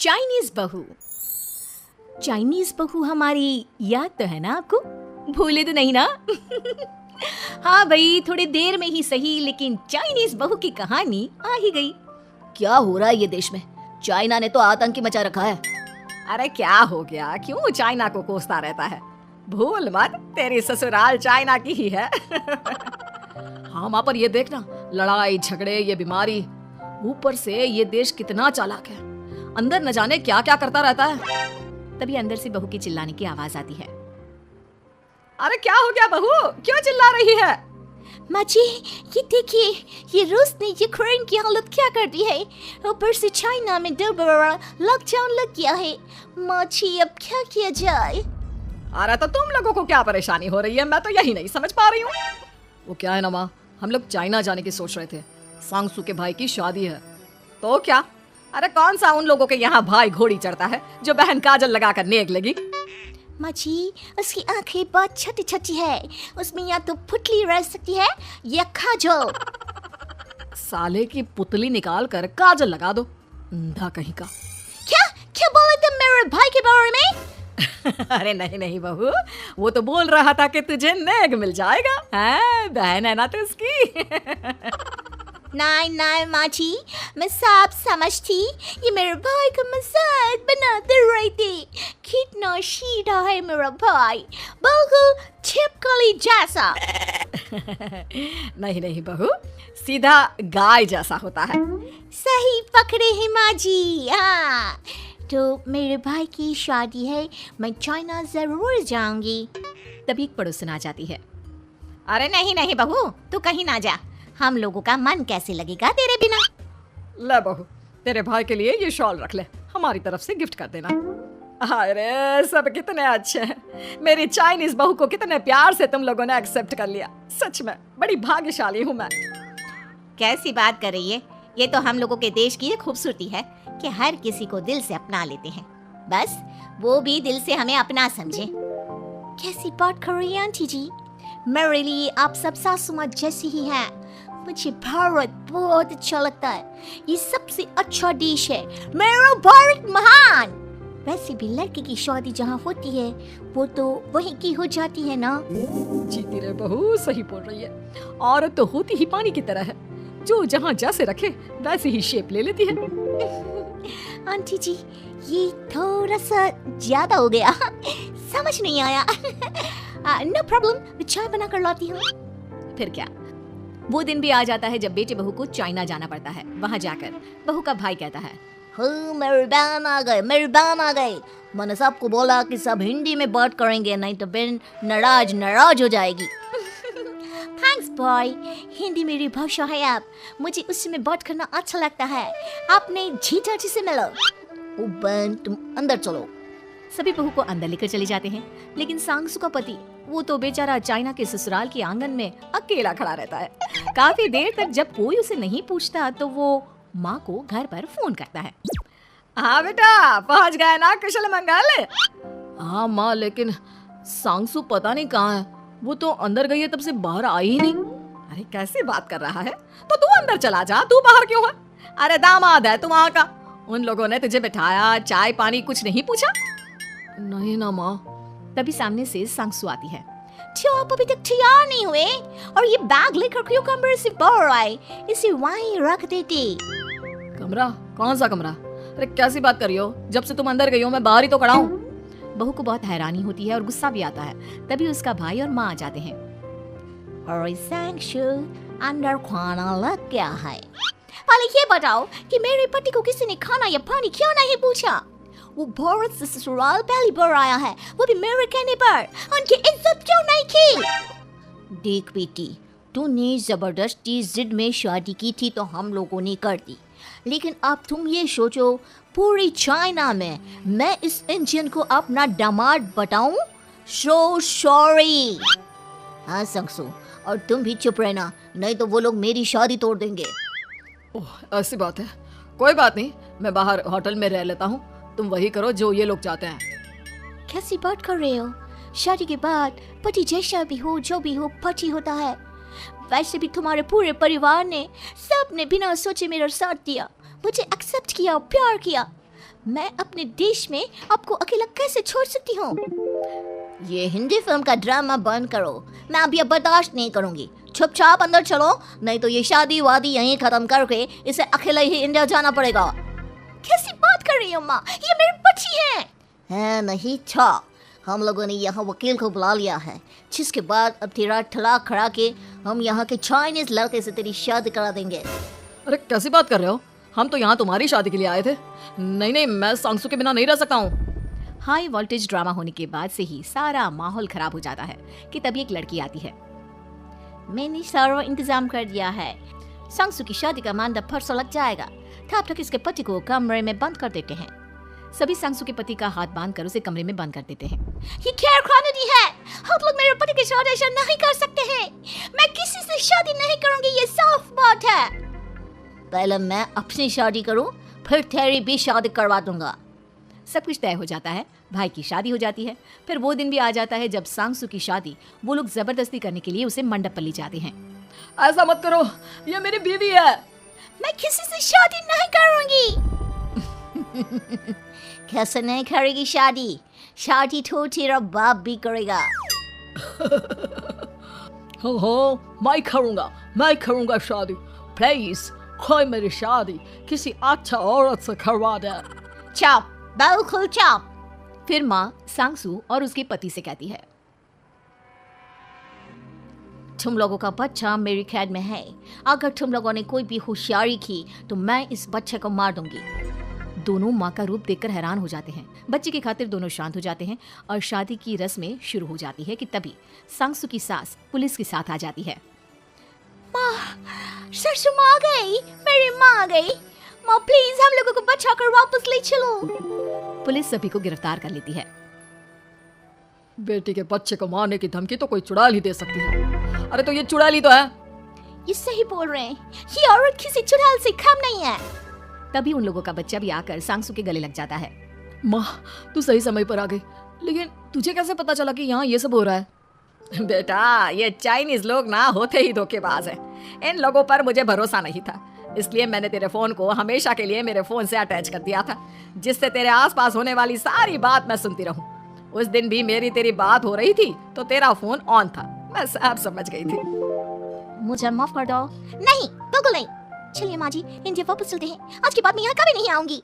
Chinese बहू। Chinese बहू हमारी याद तो है ना आपको? भूले तो नहीं ना? हाँ भाई, थोड़ी देर में ही सही, लेकिन चाइनीज बहू की कहानी आ ही गई। क्या हो रहा है ये देश में? चाइना ने तो आतंकी मचा रखा है। अरे क्या हो गया, क्यों चाइना को कोसता रहता है? भूल मत, तेरी ससुराल चाइना की ही है। हाँ माँ, पर ये देखना, लड़ाई झगड़े, ये बीमारी, ऊपर से ये देश कितना चालाक है, अंदर न जाने क्या क्या करता रहता है। तभी अंदर से बहू की चिल्लाने की आवाज आती है। अरे क्या हो गया बहू, क्यों चिल्ला रही है? माँ जी, ये देखिए, ये रूस ने यूक्रेन की हालत क्या कर दी है। ऊपर से चाइना में दोबारा लॉकडाउन लग गया है। माँ जी, अब क्या किया जाए? अरे तो तुम लोगों को क्या परेशानी हो रही है, मैं तो यही नहीं समझ पा रही हूँ। वो क्या है ना माँ, हम लोग चाइना जाने की सोच रहे थे, सांगसू के भाई की शादी है। तो क्या? अरे कौन सा उन लोगों के यहाँ भाई घोड़ी चढ़ता है जो बहन काजल लगाकर नेक लगी? माँ जी, उसकी आंखें बहुत छोटी छोटी है, उसमें या तो पुतली रह सकती है या काजल। साले की पुतली निकाल कर काजल लगा दो, अंधा कहीं का। क्या क्या बोले तुम मेरे भाई के बारे में? अरे नहीं नहीं बहू, वो तो बोल रहा था कि तुझे नेक मिल जाएगा, हैं? बहन है ना तो उसकी। नहीं नहीं माँ जी, मैं सब समझती, ये मेरे भाई का मजाक बनाते रहते। कितना सीधा है मेरा भाई, बिल्कुल छिपकली जैसा। नहीं नहीं बहू, सीधा गाय जैसा होता है। सही पकड़े हैं माँ जी। हाँ, तो मेरे भाई की शादी है, मैं चाइना जरूर जाऊंगी। तभी एक पड़ोसन आ जाती है। अरे नहीं नहीं बहू, तू कहीं ना जा, हम लोगों का मन कैसे लगेगा तेरे बिना। ले बहू, तेरे भाई के लिए ये शॉल रख ले, हमारी तरफ से गिफ्ट कर देना। अरे सब कितने अच्छे हैं, मेरी चाइनीज बहू को कितने प्यार से तुम लोगों ने एक्सेप्ट कर लिया। सच में बड़ी भाग्यशाली हूँ मैं। कैसी बात कर रही है? ये तो हम लोगों के देश की खूबसूरती है कि हर किसी को दिल से अपना लेते हैं, बस वो भी दिल से हमें अपना समझे। कैसी बात कर रही है आंटी जी? मेरे लिए आप सब सासू माँ जैसी ही हैं। मुझे भारत बहुत अच्छा लगता है, ये सबसे अच्छा देश है, मेरा भारत महान। वैसे भी लड़के की शादी जहाँ होती है वो तो वहीं की हो जाती है ना। जीती रे बहू, सही बोल रही है। औरत तो होती ही पानी की तरह है, जो जहाँ जैसे रखे वैसे ही शेप ले लेती है। आंटी जी, ये थोड़ा सा ज्यादा हो गया, समझ नहीं आया। नो प्रॉब्लम, मैं चाय बना कर लाती हूँ। फिर क्या, वो दिन भी आ जाता है जब बेटे बहू को चाइना जाना पड़ता है। वहाँ जाकर बहू का भाई कहता है, मेरी बहन आ गए, मेरी बहन आ गई। मैंने सबको बोला कि सब हिंदी में बात करेंगे, नहीं तो बहन नाराज हो जाएगी। थैंक्स बॉय, हिंदी मेरी भाषा है। आप मुझे उसमें बात करना अच्छा लगता है। आपने जीजा जी से मिलो। ओ बहन, तुम अंदर चलो। सभी बहू को अंदर लेकर चले जाते हैं, लेकिन सांगसू का पति, वो तो बेचारा चाइना के ससुराल के आंगन में अकेला खड़ा रहता है। काफी देर तक जब कोई उसे नहीं पूछता तो वो माँ को घर पर फोन करता है। हाँ बेटा, पहुँच गए ना कुशल मंगल? हाँ माँ, लेकिन सांगसू पता नहीं कहाँ है, वो तो अंदर गई है तब से बाहर आई ही नहीं। अरे कैसी बात कर रहा है, तो तू अंदर चला जा, तू बाहर क्यों है? अरे दामाद है तू वहाँ का, उन लोगों ने तुझे बिठाया, चाय पानी कुछ नहीं पूछा? नहीं ना माँ। तभी सामने से सांगसू आती है। क्यों आप अभी तक तैयार नहीं हुए? और ये बैग लेकर क्यों कमरे से बाहर आए? इसे वहीं रख देते। कमरा? कौन सा कमरा? अरे कैसी बात कर रही हो, जब से तुम अंदर गई हो मैं बाहर ही तो खड़ा हूँ। बहू को बहुत हैरानी होती है और गुस्सा भी आता है। तभी उसका भाई और माँ आ जाते हैं। और सांगसू, अंदर खाना लग गया है। पहले ये बताओ कि मेरे पति को किसी ने खाना या पानी क्यों नहीं पूछा? वो भारत से ससुराल पहली बार आया है, वो भी मेरे कहने पर। उनकी इज्जत क्यों नहीं की? देख बेटी, तूने जबरदस्ती जिद में शादी की थी तो हम लोगों ने कर दी, लेकिन अब तुम ये सोचो, पूरी चाइना में मैं इस इंडियन को अपना दामाद बताऊं? So sorry. हाँ सांगसू, और तुम भी चुप रहना, नहीं तो वो लोग मेरी शादी तोड़ देंगे। ओह, ऐसी बात है, कोई बात नहीं, मैं बाहर होटल में रह लेता हूँ, तुम वही करो जो ये लोग चाहते हैं। कैसी बात कर रहे हो? शादी के बाद पति जैसा भी हो, जो भी हो, पति होता है। वैसे भी तुम्हारे पूरे परिवार ने, सबने बिना सोचे मेरा साथ दिया, मुझे एक्सेप्ट किया, प्यार किया। मैं अपने देश में आपको अकेला कैसे छोड़ सकती हूँ? ये हिंदी फिल्म का ड्रामा बंद करो, मैं अभी अब बर्दाश्त नहीं करूंगी। चुपचाप अंदर चलो, नहीं तो ये शादी वादी यहीं खत्म करके इसे अकेला ही इंडिया जाना पड़ेगा। कैसी बात कर रही हो माँ, ये मेरी बच्ची है नहीं था। हम लोगों ने यहाँ वकील को बुला लिया है, जिसके बाद अब तेरा तलाक करा के हम यहाँ के चाइनीज लड़के से तेरी शादी करा देंगे। अरे कैसी बात कर रहे हो? हम तो यहाँ तुम्हारी शादी के लिए आए थे। नहीं, मैं सांगसू के बिना नहीं रह सकता हूँ। हाई वोल्टेज ड्रामा होने के बाद से ही सारा माहौल खराब हो जाता है कि तभी एक लड़की आती है। मैंने सारा इंतजाम कर दिया है, सांगसू की शादी का मंडप परसों लग जाएगा। तब तक इसके पति को कमरे में बंद कर देते हैं। सभी सांगसू के पति का हाथ बांधकर उसे कमरे में बंद कर देते हैं। ये क्या कानूनी है? आप लोग मेरे पति की शादी नहीं कर सकते हैं। मैं किसी से शादी नहीं करूंगी, ये साफ बात है। पहले मैं अपनी शादी करूं, फिर तेरी भी शादी करवा दूंगा। सब कुछ तय हो जाता है, भाई की शादी हो जाती है। फिर वो दिन भी आ जाता है जब सांगसू की शादी वो लोग जबरदस्ती करने के लिए उसे मंडप पर ले जाते हैं। ऐसा मत करो, ये मेरी बीवी है। मैं किसी से शादी नहीं करूंगी। कैसे नहीं करेगी शादी? शादी तो तेरा बाप भी करेगा। हो, मैं करूंगा शादी। प्लीज कोई मेरी शादी किसी अच्छा औरत से करवा दे। चाप, बिल्कुल चाप। फिर माँ सांगसू और उसके पति से कहती है, तुम लोगों का बच्चा मेरी कैद में है। अगर तुम लोगों ने कोई भी होशियारी की तो मैं इस बच्चे को मार दूंगी। दोनों माँ का रूप देखकर हैरान हो जाते हैं। बच्चे की खातिर दोनों शांत हो जाते हैं और शादी की रस्में शुरू हो जाती है कि तभी सांगसू की सास पुलिस के साथ आ जाती है। माँ, सरसू माँ आ गई, मेरी माँ आ गई। माँ प्लीज हम लोगों को बचा कर वापस ले चलो। पुलिस सभी को गिरफ्तार कर लेती है। बेटी के बच्चे को मारने की धमकी तो कोई चुड़ैल ही दे सकती है। अरे तो ये चुड़ैल ही तो है। ये सही बोल रहे हैं, ये औरत किसी चुड़ैल से कम नहीं है। तभी उन लोगों का बच्चा भी आकर सांगसू के गले लग जाता है। माँ, तू सही समय पर आ गई, लेकिन तुझे कैसे पता चला कि यहाँ ये सब हो रहा है? बेटा, ये चाइनीज लोग ना होते ही धोखेबाज है। इन लोगों पर मुझे भरोसा नहीं था, इसलिए मैंने तेरे फोन को हमेशा के लिए मेरे फोन से अटैच कर दिया था, जिससे तेरे आसपास होने वाली सारी बात मैं सुनती रहूं। उस दिन भी मेरी तेरी बात हो रही थी तो तेरा फोन ऑन था, मैं सब समझ गई थी। मुझे माफ कर दो। नहीं, बिल्कुल नहीं। चलिए माँ जी, इंडिया वापस चलते हैं। आज के बाद मैं यहाँ कभी नहीं आऊंगी।